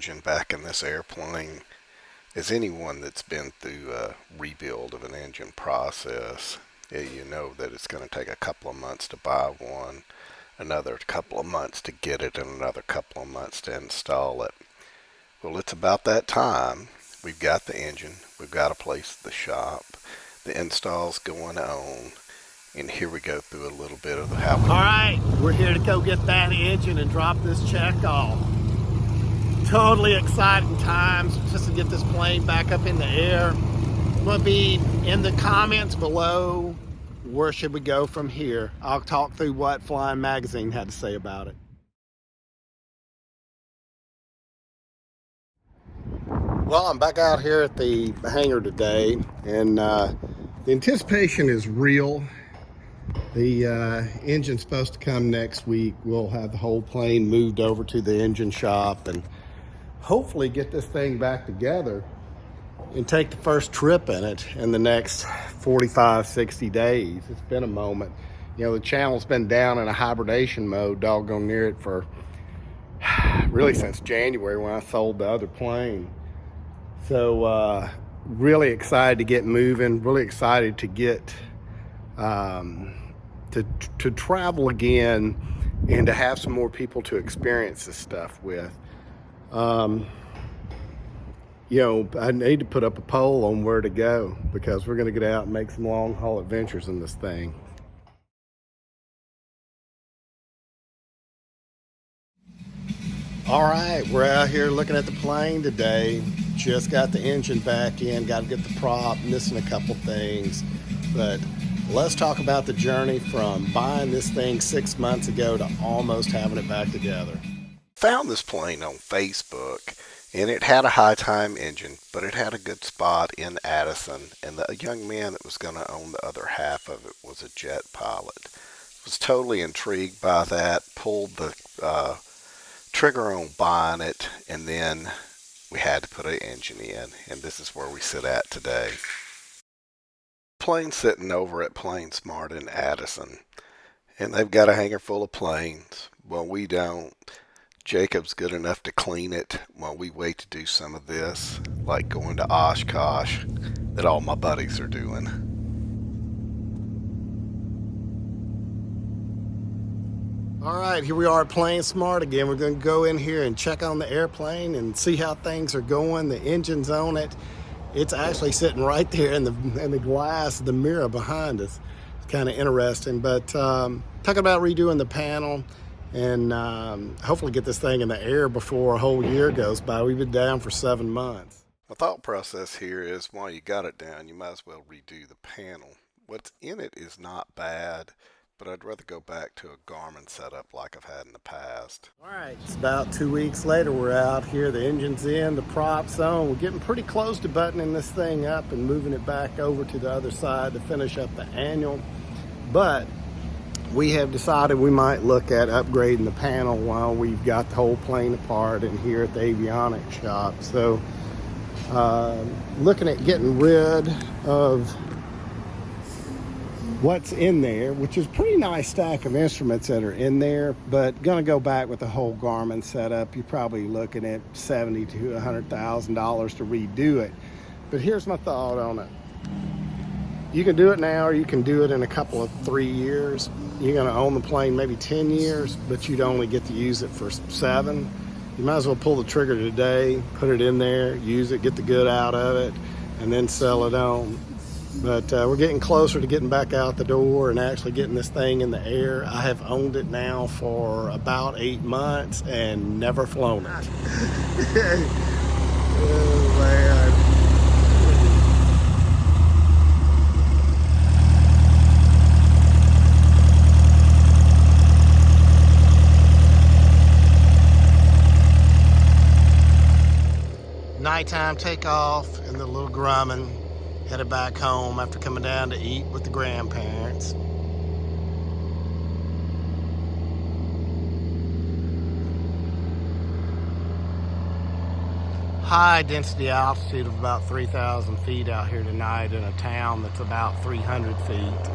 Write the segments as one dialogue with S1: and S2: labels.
S1: engine back in this airplane. As anyone that's been through a rebuild of an engine process, you know that it's going to take a couple of months to buy one, another couple of months to get it, and another couple of months to install it. Well, it's about that time. We've got the engine, we've got a place at the shop, the install's going on, and here we go through a little bit of how we...
S2: All right, we're here to go get that engine and drop this check off. Totally exciting times just to get this plane back up in the air. I'm going to be in the comments below. Where should we go from here? I'll talk through what Flying Magazine had to say about it. Well, I'm back out here at the hangar today, and the anticipation is real. The engine's supposed to come next week. We'll have the whole plane moved over to the engine shop and hopefully get this thing back together and take the first trip in it in the next 45, 60 days. It's been a moment. You know, the channel's been down in a hibernation mode, doggone near it, for really since January when I sold the other plane. So really excited to get moving, really excited to get to travel again and to have some more people to experience this stuff with. You know, I need to put up a poll on where to go because we're going to get out and make some long haul adventures in this thing. All right, we're out here looking at the plane today. Just got the engine back in, got to get the prop, missing a couple things. But let's talk about the journey from buying this thing 6 months ago to almost having it back together.
S1: Found this plane on Facebook, and it had a high time engine, but it had a good spot in Addison, and the young man that was going to own the other half of it was a jet pilot. Was totally intrigued by that, pulled the trigger on buying it, and then we had to put an engine in, and this is where we sit at today. Plane sitting over at Plane Smart in Addison, and they've got a hangar full of planes. Well, we don't. Jacob's good enough to clean it while we wait to do some of this, like going to Oshkosh, that all my buddies are doing.
S2: All right, here we are at Plane Smart again. We're going to go in here and check on the airplane and see how things are going. The engine's on it. It's actually sitting right there in the glass, the mirror behind us. It's kind of interesting, but talking about redoing the panel and hopefully get this thing in the air before a whole year goes by. We've been down for 7 months.
S1: My thought process here is while you got it down, you might as well redo the panel. What's in it is not bad, but I'd rather go back to a Garmin setup like I've had in the past.
S2: All right, it's about 2 weeks later. We're out here. The engine's in, the prop's on. We're getting pretty close to buttoning this thing up and moving it back over to the other side to finish up the annual. But we have decided we might look at upgrading the panel while we've got the whole plane apart and here at the avionics shop. So looking at getting rid of what's in there, which is a pretty nice stack of instruments that are in there, but gonna go back with the whole Garmin setup. You're probably looking at $70,000 to $100,000 to redo it. But here's my thought on it. You can do it now, or you can do it in a couple of 3 years. You're gonna own the plane maybe 10 years, but you'd only get to use it for 7. You might as well pull the trigger today, put it in there, use it, get the good out of it, and then sell it on. But we're getting closer to getting back out the door and actually getting this thing in the air. I have owned it now for about 8 months and never flown it. Oh, man. Nighttime takeoff in the little Grumman, headed back home after coming down to eat with the grandparents. High density altitude of about 3,000 feet out here tonight in a town that's about 300 feet.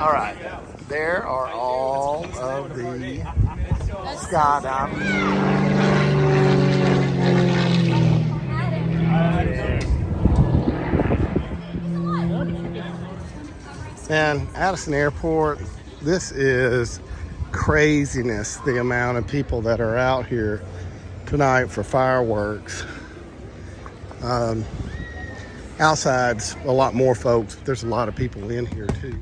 S2: All right, there are all of the skydivers. And Addison Airport, this is craziness, the amount of people that are out here tonight for fireworks. Outside's a lot more folks. There's a lot of people in here too.